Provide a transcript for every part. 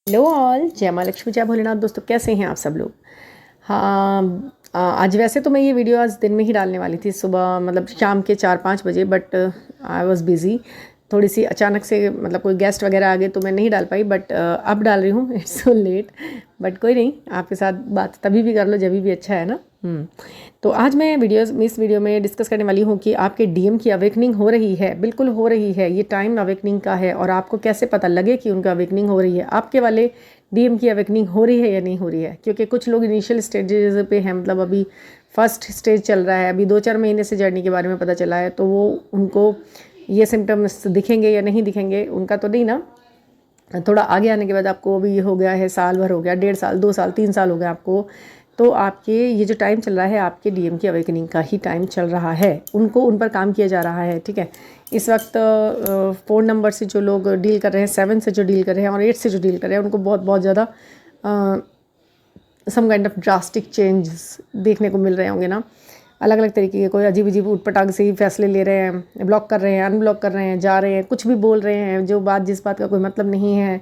Hello all, जय माँ लक्ष्मी, जय भोलेनाथ। दोस्तों कैसे हैं आप सब लोग। हाँ, आज वैसे तो मैं ये वीडियो आज दिन में ही डालने वाली थी, सुबह मतलब शाम के 4-5 बजे, बट आई वॉज बिज़ी। थोड़ी सी अचानक से मतलब कोई गेस्ट वगैरह आ गए तो मैं नहीं डाल पाई, बट अब डाल रही हूँ। इट्स सो लेट, बट कोई नहीं, आपके साथ बात तभी भी कर लो जब भी अच्छा है ना। तो आज मैं इस वीडियो में डिस्कस करने वाली हूँ कि आपके डीएम की अवेकनिंग हो रही है। बिल्कुल हो रही है, ये टाइम अवेकनिंग का है। और आपको कैसे पता लगे कि उनका अवेकनिंग हो रही है, आपके वाले डीएम की अवेकनिंग हो रही है या नहीं हो रही है। क्योंकि कुछ लोग इनिशियल स्टेजेस पे हैं, मतलब अभी फर्स्ट स्टेज चल रहा है, अभी 2-4 महीने से जर्नी के बारे में पता चला है, तो वो उनको ये सिम्टम्स दिखेंगे या नहीं दिखेंगे उनका तो नहीं ना। थोड़ा आगे आने के बाद आपको अभी हो गया है, साल भर हो गया, 1.5 साल, 2 साल, 3 साल हो गया आपको, तो आपके ये जो टाइम चल रहा है आपके डीएम की अवेकनिंग का ही टाइम चल रहा है। उन पर काम किया जा रहा है, ठीक है। इस वक्त 4 नंबर से जो लोग डील कर रहे हैं, 7 से जो डील कर रहे हैं और 8 से जो डील कर रहे हैं, उनको बहुत बहुत ज़्यादा some kind of drastic changes देखने को मिल रहे होंगे ना। अलग अलग तरीके के, कोई अजीब अजीब उटपटांग से ही फैसले ले रहे हैं, ब्लॉक कर रहे हैं, अनब्लॉक कर रहे हैं, जा रहे हैं, कुछ भी बोल रहे हैं जो जिस बात का कोई मतलब नहीं है,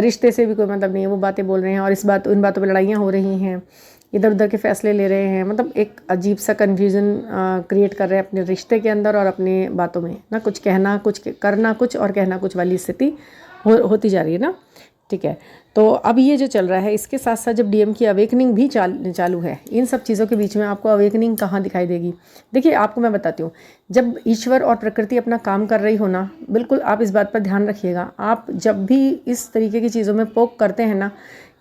रिश्ते से भी कोई मतलब नहीं है, वो बातें बोल रहे हैं। और इन बातों पर लड़ाइयाँ हो रही हैं, इधर उधर के फैसले ले रहे हैं। मतलब एक अजीब सा कन्फ्यूज़न क्रिएट कर रहे हैं अपने रिश्ते के अंदर और अपने बातों में ना। कुछ कहना कुछ, करना कुछ और कहना कुछ वाली स्थिति होती जा रही है ना, ठीक है। तो अब ये जो चल रहा है, इसके साथ साथ जब डीएम की अवेकनिंग भी चालू है, इन सब चीज़ों के बीच में आपको अवेकनिंग कहाँ दिखाई देगी। देखिए, आपको मैं बताती हूँ, जब ईश्वर और प्रकृति अपना काम कर रही हो ना, बिल्कुल आप इस बात पर ध्यान रखिएगा। आप जब भी इस तरीके की चीज़ों में पोक करते हैं ना,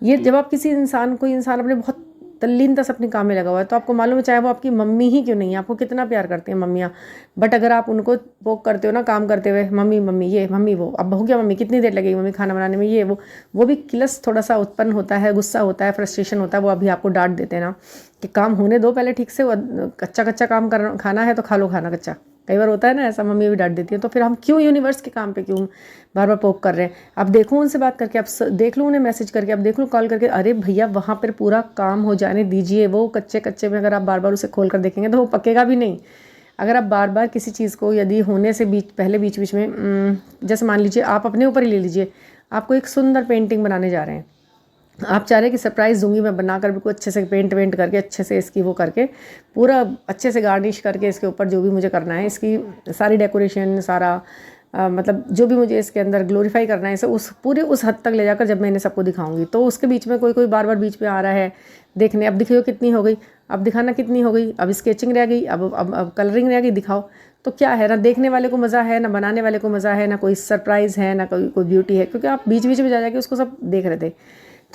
ये जब आप कोई इंसान अपने बहुत तल्लीनता से अपने काम में लगा हुआ है, तो आपको मालूम है, चाहे वो आपकी मम्मी ही क्यों नहीं है, आपको कितना प्यार करते हैं मम्मियाँ, बट अगर आप उनको पोक करते हो ना काम करते हुए, मम्मी मम्मी ये, मम्मी वो, अब हो गया मम्मी, कितनी देर लगेगी मम्मी खाना बनाने में, ये वो भी किलस थोड़ा सा उत्पन्न होता है, गुस्सा होता है, फ्रस्ट्रेशन होता है। वो अभी आपको डांट देते हैं ना कि काम होने दो पहले ठीक से, कच्चा कच्चा काम खाना है तो खा लो खाना कच्चा। कई बार होता है ना ऐसा, मम्मी भी डांट देती है। तो फिर हम क्यों यूनिवर्स के काम पे क्यों बार बार पोक कर रहे हैं। अब देखूँ उनसे बात करके, अब देख लूँ उन्हें मैसेज करके, अब देख लूँ कॉल करके, अरे भैया वहाँ पर पूरा काम हो जाने दीजिए। वो कच्चे कच्चे में अगर आप बार बार उसे खोल कर देखेंगे तो वो पकेगा भी नहीं। अगर आप बार बार किसी चीज़ को, यदि होने से पहले बीच बीच में, जैसे मान लीजिए आप अपने ऊपर ही ले लीजिए, आपको एक सुंदर पेंटिंग बनाने जा रहे हैं, आप चाह रहे हैं कि सरप्राइज़ दूंगी मैं बनाकर, बिल्कुल अच्छे से पेंट वेंट करके, अच्छे से इसकी वो करके, पूरा अच्छे से गार्निश करके, इसके ऊपर जो भी मुझे करना है, इसकी सारी डेकोरेशन, सारा मतलब जो भी मुझे इसके अंदर ग्लोरीफाई करना है, इसे उस हद तक ले जाकर जब मैं इन्हें सबको दिखाऊंगी, तो उसके बीच में कोई बार बार बीच में आ रहा है देखने, अब दिखाओ कितनी हो गई, अब दिखाना कितनी हो गई, अब स्केचिंग रह गई, अब कलरिंग रह गई, दिखाओ। तो क्या है ना, देखने वाले को मज़ा है ना, बनाने वाले को मज़ा है ना, कोई सरप्राइज़ है ना, कोई ब्यूटी है, क्योंकि आप बीच बीच में जा जाके उसको सब देख रहे थे।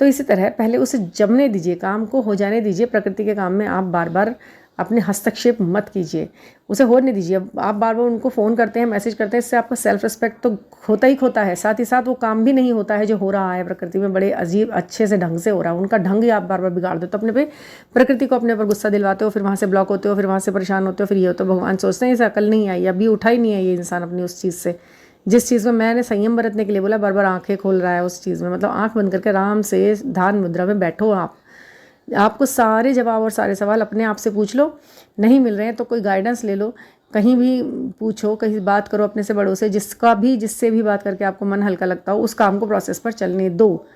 तो इसी तरह पहले उसे जमने दीजिए, काम को हो जाने दीजिए। प्रकृति के काम में आप बार बार अपने हस्तक्षेप मत कीजिए, उसे होने दीजिए। आप बार बार उनको फ़ोन करते हैं, मैसेज करते हैं, इससे आपका सेल्फ रिस्पेक्ट तो खोता ही खोता है, साथ ही साथ वो काम भी नहीं होता है जो हो रहा है प्रकृति में, बड़े अजीब अच्छे से ढंग से हो रहा है। उनका ढंग ही आप बार बार बिगाड़ देते हो अपने पे, प्रकृति को अपने पर गुस्सा दिलवाते हो, फिर वहाँ से ब्लॉक होते हो, फिर वहाँ से परेशान होते हो, फिर ये होता है भगवान सोचते हैं इसे अकल नहीं आई, अभी उठा ही नहीं है ये इंसान अपनी उस चीज़ से, जिस चीज़ में मैंने संयम बरतने के लिए बोला, बार बार आंखें खोल रहा है उस चीज़ में। मतलब आंख बंद करके आराम से ध्यान मुद्रा में बैठो। आपको सारे जवाब और सारे सवाल अपने आप से पूछ लो, नहीं मिल रहे हैं तो कोई गाइडेंस ले लो, कहीं भी पूछो, कहीं बात करो अपने से बड़ों से, जिससे भी बात करके आपको मन हल्का लगता हो, उस काम को प्रोसेस पर चलने दो।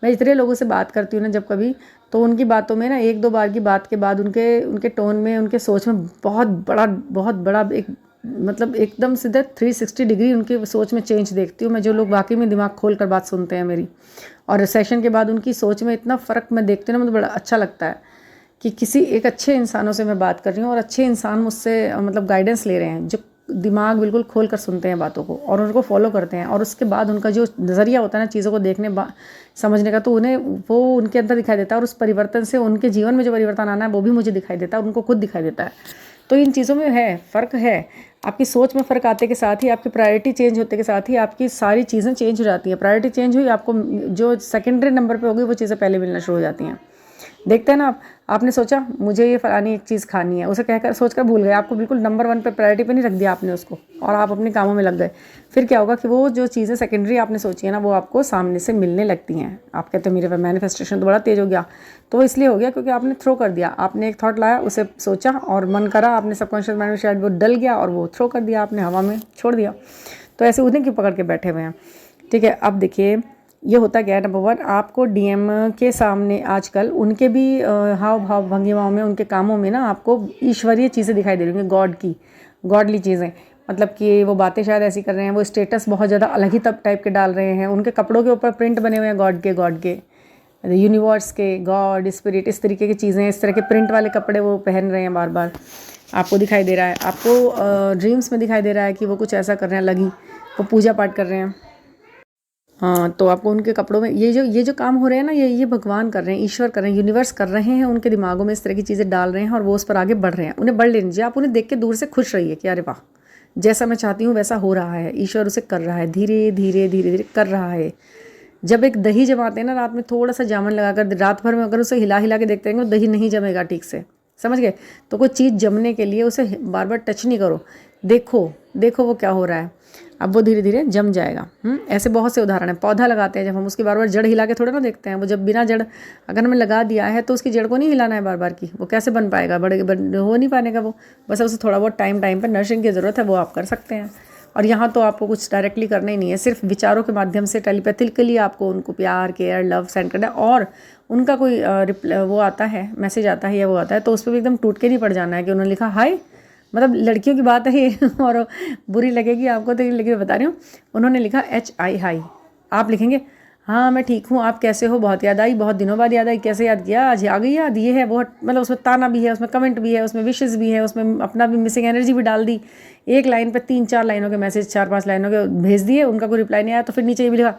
मैं इतने लोगों से बात करती हूँ ना जब कभी, तो उनकी बातों में ना 1-2 बार की बात के बाद उनके टोन में, उनके सोच में बहुत बड़ा एक मतलब एकदम सीधा 360 डिग्री उनकी सोच में चेंज देखती हूँ मैं। जो लोग वाकई में दिमाग खोल कर बात सुनते हैं मेरी, और सेशन के बाद उनकी सोच में इतना फ़र्क मैं देखती हूँ ना, मुझे बड़ा अच्छा लगता है कि किसी एक अच्छे इंसानों से मैं बात कर रही हूँ और अच्छे इंसान मुझसे मतलब गाइडेंस ले रहे हैं, जो दिमाग बिल्कुल खोल कर सुनते हैं बातों को और उनको फॉलो करते हैं, और उसके बाद उनका जो नज़रिया होता है ना चीज़ों को देखने समझने का, तो उन्हें वो उनके अंदर दिखाई देता है, और उस परिवर्तन से उनके जीवन में जो परिवर्तन आना है वो भी मुझे दिखाई देता है, उनको खुद दिखाई देता है। तो इन चीज़ों में है फ़र्क है। आपकी सोच में फ़र्क आते के साथ ही, आपकी प्रायोरिटी चेंज होते के साथ ही आपकी सारी चीज़ें चेंज हो जाती हैं। प्रायोरिटी चेंज हुई, आपको जो सेकेंडरी नंबर पे होगी वो चीज़ें पहले मिलना शुरू हो जाती हैं। देखते हैं ना आपने सोचा मुझे ये फलानी एक चीज़ खानी है, उसे कहकर सोचकर भूल गए, आपको बिल्कुल नंबर 1 पे प्रायोरिटी पे नहीं रख दिया आपने उसको, और आप अपने कामों में लग गए। फिर क्या होगा कि वो जो चीज़ें सेकेंडरी आपने सोची है ना, वो आपको सामने से मिलने लगती हैं। आप कहते हो मेरे मैनिफेस्टेशन तो बड़ा तेज़ हो गया, तो वो इसलिए हो गया क्योंकि आपने थ्रो कर दिया। आपने एक थॉट लाया, उसे सोचा और मन करा, आपने सबकॉन्शियस माइंड में शायद वो डल गया और वो थ्रो कर दिया, आपने हवा में छोड़ दिया। तो ऐसे उन्हें क्यों पकड़ के बैठे हुए हैं, ठीक है। अब देखिए, ये होता क्या है, नंबर वन, आपको डीएम के सामने आजकल उनके भी हाव भाव भंगिमाओं में, उनके कामों में ना आपको ईश्वरीय चीज़ें दिखाई दे रही होंगी, गॉड की, गॉडली चीज़ें। मतलब कि वो बातें शायद ऐसी कर रहे हैं, वो स्टेटस बहुत ज़्यादा अलग ही तब टाइप के डाल रहे हैं, उनके कपड़ों के ऊपर प्रिंट बने हुए हैं गॉड के यूनिवर्स के, गॉड, स्पिरिट, इस तरीके की चीज़ें, इस तरह के प्रिंट वाले कपड़े वो पहन रहे हैं बार बार। आपको दिखाई दे रहा है, आपको ड्रीम्स में दिखाई दे रहा है कि वो कुछ ऐसा कर रहे हैं, अलग ही वो पूजा पाठ कर रहे हैं। हाँ, तो आपको उनके कपड़ों में ये जो काम हो रहे हैं ना, ये भगवान कर रहे हैं, ईश्वर कर रहे हैं, यूनिवर्स कर रहे हैं, उनके दिमागों में इस तरह की चीज़ें डाल रहे हैं और वो उस पर आगे बढ़ रहे हैं। उन्हें बढ़ लेने दीजिए, आप उन्हें देख के दूर से खुश रहिए कि अरे वाह, जैसा मैं चाहती हूँ वैसा हो रहा है, ईश्वर उसे कर रहा है, धीरे धीरे धीरे धीरे कर रहा है। जब एक दही जमाते हैं ना रात में, थोड़ा सा जामुन लगाकर रात भर में अगर उसे हिला हिला के देखते रहेंगे, वो दही नहीं जमेगा ठीक से, समझ गए। तो कोई चीज़ जमने के लिए उसे बार बार टच नहीं करो, देखो देखो वो क्या हो रहा है, अब वो धीरे धीरे जम जाएगा। ऐसे बहुत से उदाहरण हैं। पौधा लगाते हैं जब हम, उसकी बार बार जड़ हिला के थोड़ा ना देखते हैं, वो जब बिना जड़ अगर हमें लगा दिया है तो उसकी जड़ को नहीं हिलाना है बार बार की, वो कैसे बन पाएगा, हो नहीं पाएगा वो, बस उसे थोड़ा बहुत टाइम पर नर्सिंग की ज़रूरत है, वो आप कर सकते हैं। और यहाँ तो आपको कुछ डायरेक्टली करना ही नहीं है, सिर्फ विचारों के माध्यम से टेलीपैथिकली आपको उनको प्यार, केयर, लव सेंड करना है। और उनका कोई वो आता है, मैसेज आता है या वो आता है, तो उस पर भी एकदम टूट के नहीं पड़ जाना है कि उन्होंने लिखा हाय, मतलब लड़कियों की बात है ये और बुरी लगेगी आपको तो, लेकिन बता रही हूँ, उन्होंने लिखा HI हाई, आप लिखेंगे हाँ मैं ठीक हूँ, आप कैसे हो, बहुत याद आई, बहुत दिनों बाद याद आई, कैसे याद किया, आज आ गई याद, ये है बहुत, मतलब उसमें ताना भी है, उसमें कमेंट भी है, उसमें विशेस भी है, उसमें अपना भी मिसिंग एनर्जी भी डाल दी। एक लाइन पर 3-4 लाइनों के मैसेज, 4-5 लाइनों के भेज दिए, उनका कोई रिप्लाई नहीं आया, तो फिर नीचे ये भी लिखा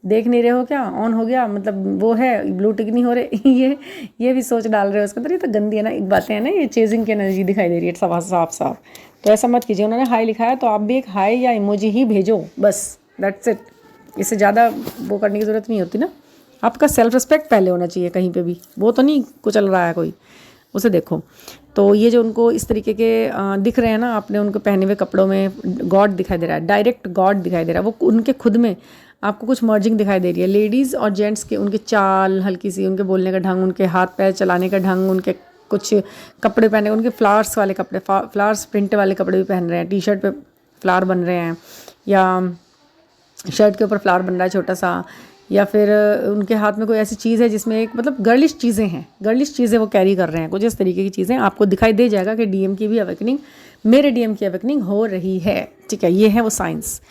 देख नहीं रहे हो क्या, ऑन हो गया, मतलब वो है ब्लू टिक नहीं हो रहे ये भी सोच डाल रहे हो उसके अंदर। ये तो गंदी है ना, एक बातें हैं ना, ये चेजिंग की एनर्जी दिखाई दे रही है साफ साफ। तो ऐसा मत कीजिए, उन्होंने हाई लिखा है तो आप भी एक हाई या इमोजी ही भेजो, बस दैट्स इट। इससे ज़्यादा वो करने की ज़रूरत नहीं होती ना। आपका सेल्फ रिस्पेक्ट पहले होना चाहिए कहीं पे भी, वो तो नहीं कुचल रहा है कोई, उसे देखो। तो ये जो उनको इस तरीके के दिख रहे हैं ना, आपने उनको पहने हुए कपड़ों में गॉड दिखाई दे रहा है, डायरेक्ट गॉड दिखाई दे रहा है, वो उनके खुद में आपको कुछ मर्जिंग दिखाई दे रही है। लेडीज़ और जेंट्स के उनकी चाल हल्की सी, उनके बोलने का ढंग, उनके हाथ पैर चलाने का ढंग, उनके कुछ कपड़े पहने, उनके फ्लावर्स वाले कपड़े, फ्लावर्स प्रिंट वाले कपड़े भी पहन रहे हैं, टी शर्ट पे फ्लावर बन रहे हैं, या शर्ट के ऊपर फ्लावर बन रहा है छोटा सा, या फिर उनके हाथ में कोई ऐसी चीज़ है जिसमें एक मतलब गर्लिश चीज़ें हैं, गर्लिश चीज़ें वो कैरी कर रहे हैं, कुछ इस तरीके की चीज़ें आपको दिखाई दे जाएगा कि डीएम की भी अवेकनिंग, मेरे डीएम की अवेकनिंग हो रही है। ठीक है, ये है वो साइंस।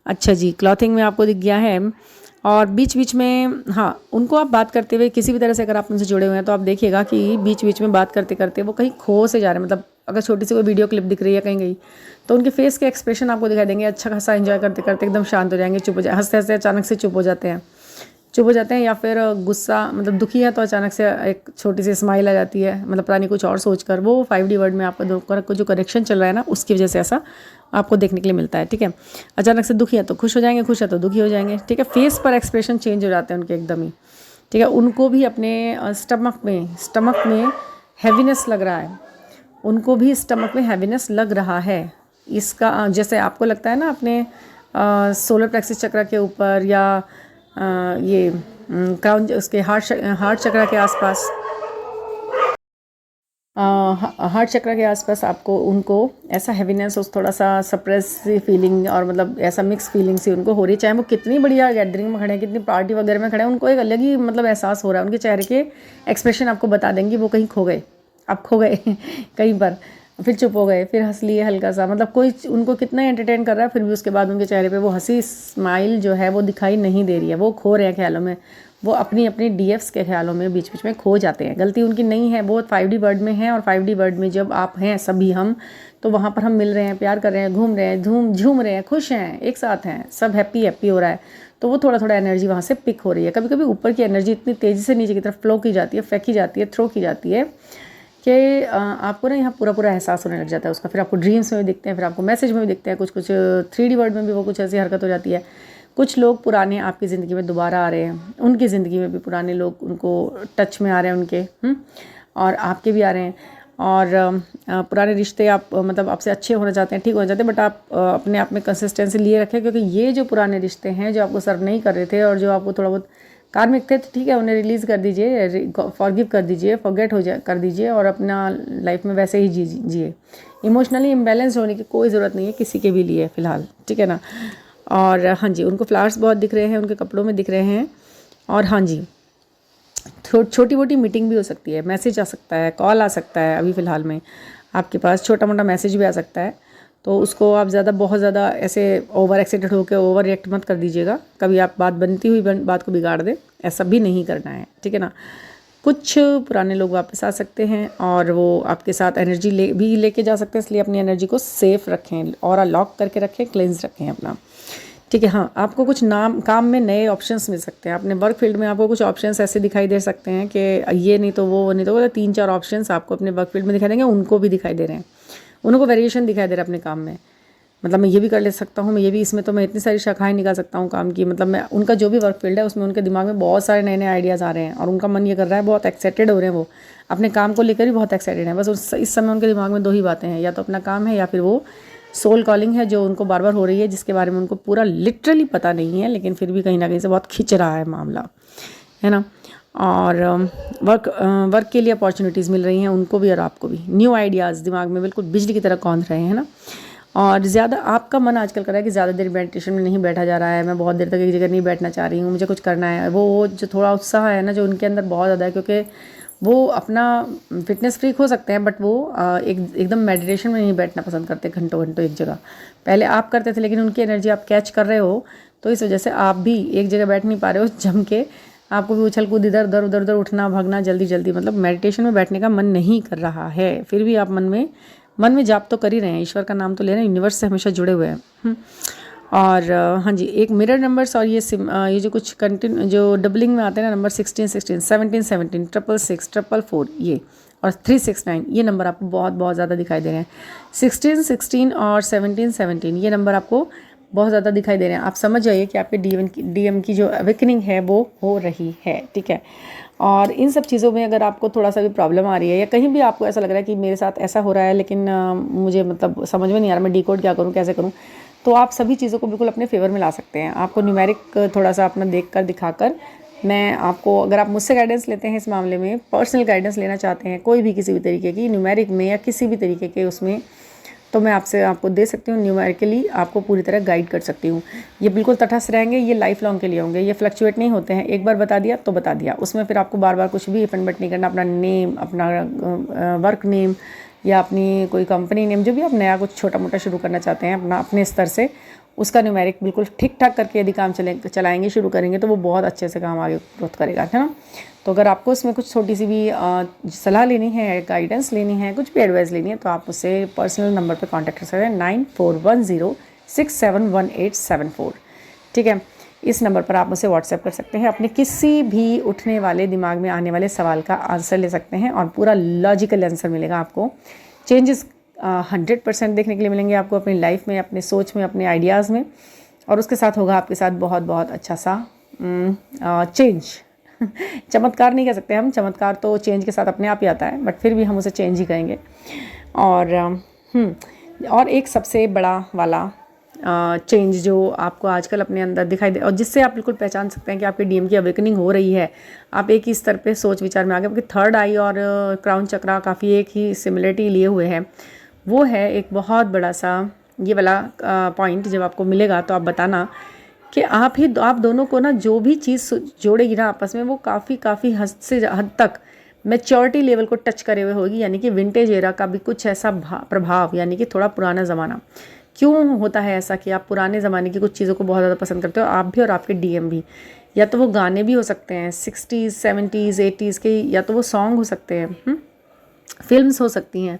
अच्छा जी, क्लॉथिंग में आपको दिख गया है। और बीच बीच में हाँ, उनको आप बात करते हुए किसी भी तरह से अगर आप उनसे जुड़े हुए हैं तो आप देखिएगा कि बीच बीच में बात करते करते वो कहीं खो से जा रहे हैं। मतलब अगर छोटी सी कोई वीडियो क्लिप दिख रही है कहीं गई, तो उनके फेस के एक्सप्रेशन आपको दिखाई देंगे, अच्छा खासा एंजॉय करते करते एकदम शांत हो जाएंगे, चुप हो जाए, हंसते हंसते अचानक से चुप हो जाते हैं, या फिर गुस्सा मतलब दुखी है तो अचानक से एक छोटी सी स्माइल आ जाती है, मतलब पता नहीं कुछ और सोचकर। वो 5D वर्ड में आपका जो करेक्शन चल रहा है ना, उसकी वजह से ऐसा आपको देखने के लिए मिलता है। ठीक है, अचानक से दुखी है तो खुश हो जाएंगे, खुश है तो दुखी हो जाएंगे। ठीक है, फेस पर एक्सप्रेशन चेंज हो जाते हैं उनके एकदम ही। ठीक है, उनको भी अपने स्टमक में हैवीनेस लग रहा है, उनको भी स्टमक में हैवीनेस लग रहा है। इसका जैसे आपको लगता है ना अपने सोलर प्लेक्सिस चक्र के ऊपर, या ये क्राउन, उसके हार्ट चक्र के आसपास, हार्ट चक्र के आसपास आपको उनको ऐसा हैवीनेस, उस थोड़ा सा सप्रेस सी फीलिंग, और मतलब ऐसा मिक्स फीलिंग सी उनको हो रही है। चाहे वो कितनी बढ़िया गैदरिंग में खड़े हैं, कितनी पार्टी वगैरह में खड़े हैं, उनको एक अलग ही मतलब एहसास हो रहा है। उनके चेहरे के एक्सप्रेशन आपको बता देंगे वो कहीं खो गए, आप खो गए कहीं पर, फिर चुप हो गए, फिर हंस लिए हल्का सा, मतलब कोई उनको कितना एंटरटेन कर रहा है, फिर भी उसके बाद उनके चेहरे पे वो हंसी स्माइल जो है वो दिखाई नहीं दे रही है। वो खो रहे हैं ख्यालों में, वो अपनी अपनी DFs के ख्यालों में बीच बीच में खो जाते हैं। गलती उनकी नहीं है, वो 5D वर्ल्ड में है, और 5D वर्ल्ड में जब आप हैं सभी हम, तो वहाँ पर हम मिल रहे हैं, प्यार कर रहे हैं, घूम रहे हैं, झूम रहे हैं, खुश हैं, एक साथ हैं, सब हैप्पी हो रहा है। तो वो थोड़ा थोड़ा एनर्जी वहाँ से पिक हो रही है। कभी कभी ऊपर की एनर्जी इतनी तेज़ी से नीचे की तरफ फ्लो की जाती है, फेंकी जाती है, थ्रो की जाती है कि आपको ना यहाँ पूरा एहसास होने लग जाता है उसका। फिर आपको ड्रीम्स में भी दिखते हैं, फिर आपको मैसेज में भी दिखते हैं, कुछ 3D वर्ल्ड में भी वो कुछ ऐसी हरकत हो जाती है। कुछ लोग पुराने आपकी ज़िंदगी में दोबारा आ रहे हैं, उनकी ज़िंदगी में भी पुराने लोग उनको टच में आ रहे हैं उनके, और आपके भी आ रहे हैं। और पुराने रिश्ते आप मतलब आपसे अच्छे होना चाहते हैं, ठीक होना चाहते हैं, बट आप अपने आप में कंसिस्टेंसी लिए रखें, क्योंकि ये जो पुराने रिश्ते हैं जो आपको सर्व नहीं कर रहे थे और जो आपको थोड़ा बहुत कार्मिक थे, तो ठीक है, उन्हें रिलीज़ कर दीजिए, फॉरगिव कर दीजिए, फॉरगेट कर दीजिए, और अपना लाइफ में वैसे ही जिए। इमोशनली इम्बैलेंस होने की कोई ज़रूरत नहीं है किसी के भी लिए फ़िलहाल, ठीक है ना। और हाँ जी, उनको फ्लावर्स बहुत दिख रहे हैं, उनके कपड़ों में दिख रहे हैं। और हाँ जी, छोटी मोटी मीटिंग भी हो सकती है, मैसेज आ सकता है, कॉल आ सकता है, अभी फ़िलहाल में आपके पास छोटा मोटा मैसेज भी आ सकता है। तो उसको आप बहुत ज़्यादा ऐसे ओवर एक्साइटेड होकर ओवर रिएक्ट मत कर दीजिएगा, कभी आप बनती हुई बात को बिगाड़ दे, ऐसा भी नहीं करना है, ठीक है ना। कुछ पुराने लोग वापस आ सकते हैं और वो आपके साथ एनर्जी लेके जा सकते हैं, इसलिए अपनी एनर्जी को सेफ रखें और लॉक करके रखें, क्लेंस रखें अपना, ठीक है। हाँ, आपको कुछ काम में नए ऑप्शंस मिल सकते हैं, अपने वर्क फील्ड में आपको कुछ ऑप्शंस ऐसे दिखाई दे सकते हैं कि ये नहीं तो वो नहीं तो वो, 3-4 ऑप्शंस आपको अपने वर्क फील्ड में दिखाई देंगे, उनको भी दिखाई दे रहे हैं, उनको वेरिएशन दिखाई दे रहा है अपने काम में। मतलब मैं ये भी कर ले सकता हूँ, मैं ये भी, इसमें तो मैं इतनी सारी शाखाएं निकाल सकता हूँ काम की। मतलब मैं उनका जो भी वर्क फील्ड है उसमें उनके दिमाग में बहुत सारे नए नए आइडियाज़ आ रहे हैं और उनका मन ये कर रहा है, बहुत एक्साइटेड हो रहे हैं, वो अपने काम को लेकर भी बहुत एक्साइटेड हैं। बस इस समय उनके दिमाग में 2 ही बातें हैं, या तो अपना काम है या फिर वो सोल कॉलिंग है जो उनको बार बार हो रही है, जिसके बारे में उनको पूरा लिटरली पता नहीं है, लेकिन फिर भी कहीं ना कहीं से बहुत खिंच रहा है मामला, है ना। और वर्क के लिए अपॉर्चुनिटीज़ मिल रही हैं उनको भी और आपको भी, न्यू आइडियाज़ दिमाग में बिल्कुल बिजली की तरह कौंध रहे हैं, है ना। और ज़्यादा आपका मन आजकल कर रहा है कि ज़्यादा देर मेडिटेशन में नहीं बैठा जा रहा है, मैं बहुत देर तक एक जगह नहीं बैठना चाह रही हूँ, मुझे कुछ करना है। वो जो थोड़ा उत्साह है ना जो उनके अंदर बहुत ज़्यादा है, क्योंकि वो अपना फिटनेस फ्रीक हो सकते हैं, बट वो एकदम मेडिटेशन में नहीं बैठना पसंद करते घंटों घंटों एक जगह। पहले आप करते थे, लेकिन उनकी एनर्जी आप कैच कर रहे हो, तो इस वजह से आप भी एक जगह बैठ नहीं पा रहे हो जम के, आपको भी उछल कूद इधर उधर उधर उधर उठना भागना जल्दी जल्दी, मतलब मेडिटेशन में बैठने का मन नहीं कर रहा है। फिर भी आप मन में जाप तो कर ही रहे हैं, ईश्वर का नाम तो ले रहे हैं, यूनिवर्स से हमेशा जुड़े हुए हैं। और हाँ जी, एक मिरर नंबर्स और ये जो कुछ जो डबलिंग में आते हैं ना, नंबर 16 16 17 17 666 444 ये और 369, ये नंबर आपको बहुत ज़्यादा दिखाई दे रहे हैं। 16 16 और 17 17 ये नंबर आपको बहुत ज़्यादा दिखाई दे रहे हैं। आप समझ जाइए कि आपके डीएम की जो अवेकनिंग है वो हो रही है, ठीक है। और इन सब चीज़ों में अगर आपको थोड़ा सा भी प्रॉब्लम आ रही है, या कहीं भी आपको ऐसा लग रहा है कि मेरे साथ ऐसा हो रहा है लेकिन मुझे मतलब समझ में नहीं आ रहा, मैं डिकोड क्या करूँ, कैसे करूँ, तो आप सभी चीज़ों को बिल्कुल अपने फेवर में ला सकते हैं। आपको न्यूमेरिक थोड़ा सा अपना देख कर दिखाकर, मैं आपको, अगर आप मुझसे गाइडेंस लेते हैं इस मामले में, पर्सनल गाइडेंस लेना चाहते हैं कोई भी किसी भी तरीके की न्यूमेरिक में या किसी भी तरीके के उसमें, तो मैं आपको दे सकती हूँ, न्यूमेरिकली आपको पूरी तरह गाइड कर सकती हूँ। ये बिल्कुल तटस्थ रहेंगे, ये लाइफ लॉन्ग के लिए होंगे, ये फ्लक्चुएट नहीं होते हैं। एक बार बता दिया तो बता दिया, उसमें फिर आपको बार बार कुछ भी इफेंट नहीं करना। अपना नेम, अपना वर्क नेम या अपनी कोई कंपनी नेम, जो भी आप नया कुछ छोटा मोटा शुरू करना चाहते हैं अपने स्तर से, उसका न्यूमेरिक बिल्कुल ठीक ठाक करके यदि काम चलाएंगे, शुरू करेंगे, तो वो बहुत अच्छे से काम आगे ग्रोथ करेगा, है ना। तो अगर आपको इसमें कुछ छोटी सी भी सलाह लेनी है, गाइडेंस लेनी है, कुछ भी एडवाइस लेनी है, तो आप मुझसे पर्सनल नंबर पर कांटेक्ट कर सकते हैं 9410671874, ठीक है। इस नंबर पर आप मुझसे व्हाट्सएप कर सकते हैं, अपने किसी भी उठने वाले दिमाग में आने वाले सवाल का आंसर ले सकते हैं और पूरा लॉजिकल आंसर मिलेगा आपको। चेंजेस 100% देखने के लिए मिलेंगे आपको अपनी लाइफ में, अपने सोच में, अपने आइडियाज़ में, और उसके साथ होगा आपके साथ बहुत अच्छा सा चेंज। चमत्कार नहीं कह सकते हम, चमत्कार तो चेंज के साथ अपने आप ही आता है, बट फिर भी हम उसे चेंज ही कहेंगे। और एक सबसे बड़ा वाला चेंज जो आपको आजकल अपने अंदर दिखाई दे और जिससे आप बिल्कुल पहचान सकते हैं कि आपके डीएम की अवेकनिंग हो रही है, आप एक ही स्तर पे सोच विचार में आ गए, क्योंकि थर्ड आई और क्राउन चक्रा काफ़ी एक ही सिमिलरिटी लिए हुए हैं। वो है एक बहुत बड़ा सा ये वाला पॉइंट, जब आपको मिलेगा तो आप बताना कि आप दोनों को ना जो भी चीज़ जोड़ेगी ना आपस में, वो काफ़ी हद तक मैच्योरिटी लेवल को टच करे हुए होगी, यानी कि विंटेज एरा का भी कुछ ऐसा प्रभाव, यानी कि थोड़ा पुराना ज़माना। क्यों होता है ऐसा कि आप पुराने ज़माने की कुछ चीज़ों को बहुत ज़्यादा पसंद करते हो, आप भी और आपके डीएम भी। या तो वो गाने भी हो सकते हैं 60s 70s 80s के, या तो वो सॉन्ग हो सकते हैं, फिल्म्स हो सकती हैं,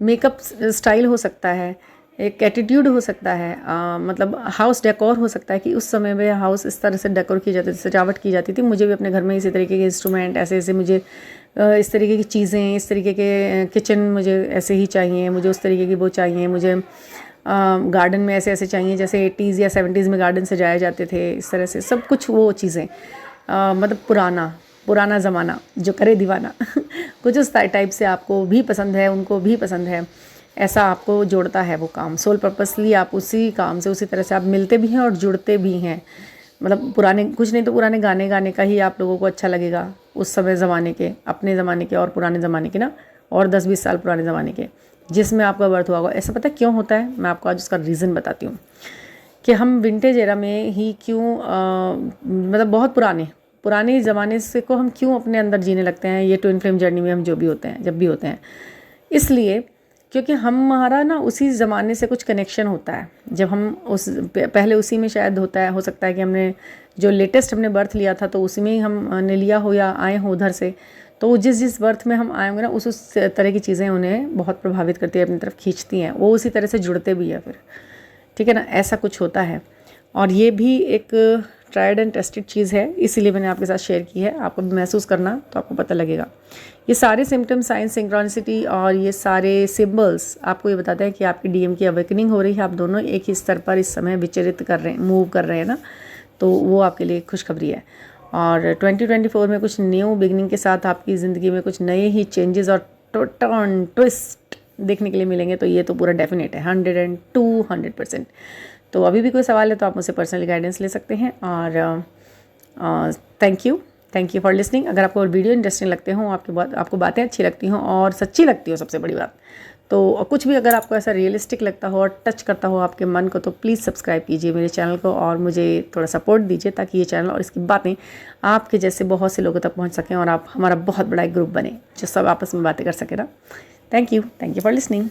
मेकअप स्टाइल हो सकता है, एक एटीट्यूड हो सकता है, मतलब हाउस डेकोर हो सकता है कि उस समय में हाउस इस तरह से डेकोर की जाती थी, सजावट की जाती थी। मुझे भी अपने घर में इसी तरीके के इंस्ट्रूमेंट, ऐसे मुझे इस तरीके की चीज़ें, इस तरीके के किचन मुझे ऐसे ही चाहिए, मुझे उस तरीके की वो चाहिए, मुझे गार्डन में ऐसे चाहिए जैसे 80s या 70s में गार्डन सजाए जाते थे, इस तरह से सब कुछ वो चीज़ें, मतलब पुराना ज़माना जो करे दीवाना कुछ उस टाइप से आपको भी पसंद है, उनको भी पसंद है, ऐसा आपको जोड़ता है वो काम। सोल पर्पसली आप उसी काम से उसी तरह से आप मिलते भी हैं और जुड़ते भी हैं। मतलब पुराने कुछ नहीं तो पुराने गाने का ही आप लोगों को अच्छा लगेगा, उस समय ज़माने के, अपने ज़माने के और पुराने ज़माने के ना, और 10-20 साल पुराने ज़माने के जिसमें आपका बर्थ हुआ होगा। ऐसा पता क्यों होता है, मैं आपको आज उसका रीज़न बताती हूँ कि हम विंटेज एरा में ही क्यों मतलब बहुत पुराने ज़माने से को हम क्यों अपने अंदर जीने लगते हैं, ये ट्विन फ्लेम जर्नी में हम जो भी होते हैं, जब भी होते हैं, इसलिए क्योंकि हमारा ना उसी ज़माने से कुछ कनेक्शन होता है। जब हम उस पहले उसी में शायद होता है, हो सकता है कि हमने जो लेटेस्ट हमने बर्थ लिया था तो उसी में ही हमने लिया हो या आए हो उधर से, तो जिस बर्थ में हम आए होंगे ना उस तरह की चीज़ें उन्हें बहुत प्रभावित करती है, अपनी तरफ खींचती हैं, वो उसी तरह से जुड़ते भी है फिर, ठीक है ना, ऐसा कुछ होता है। और ये भी एक ट्राइड एंड टेस्टेड चीज़ है, इसीलिए मैंने आपके साथ शेयर की है। आपको महसूस करना तो आपको पता लगेगा। ये सारे सिम्टम्स, साइंस, सिंक्रोनिसिटी और ये सारे सिंबल्स आपको ये बताते हैं कि आपकी डीएम की अवेकनिंग हो रही है। आप दोनों एक ही स्तर पर इस समय विचरित कर रहे हैं, मूव कर रहे हैं ना, तो वो आपके लिए खुशखबरी है। और 2024 में कुछ न्यू बिगनिंग के साथ आपकी ज़िंदगी में कुछ नए ही चेंजेस और टर्न ट्विस्ट देखने के लिए मिलेंगे, तो ये तो पूरा डेफिनेट है, 100% तो अभी भी कोई सवाल है तो आप मुझसे पर्सनली गाइडेंस ले सकते हैं। और थैंक यू फॉर लिसनिंग। अगर आपको वीडियो इंटरेस्टिंग लगते हो, आपको बातें अच्छी लगती हों और सच्ची लगती हो, सबसे बड़ी बात, तो कुछ भी अगर आपको ऐसा रियलिस्टिक लगता हो और टच करता हो आपके मन को, तो प्लीज़ सब्सक्राइब कीजिए मेरे चैनल को और मुझे थोड़ा सपोर्ट दीजिए, ताकि ये चैनल और इसकी बातें आपके जैसे बहुत से लोगों तक पहुँच सकें और आप हमारा बहुत बड़ा एक ग्रुप बने जो सब आपस में बातें कर सके ना। Thank you for listening.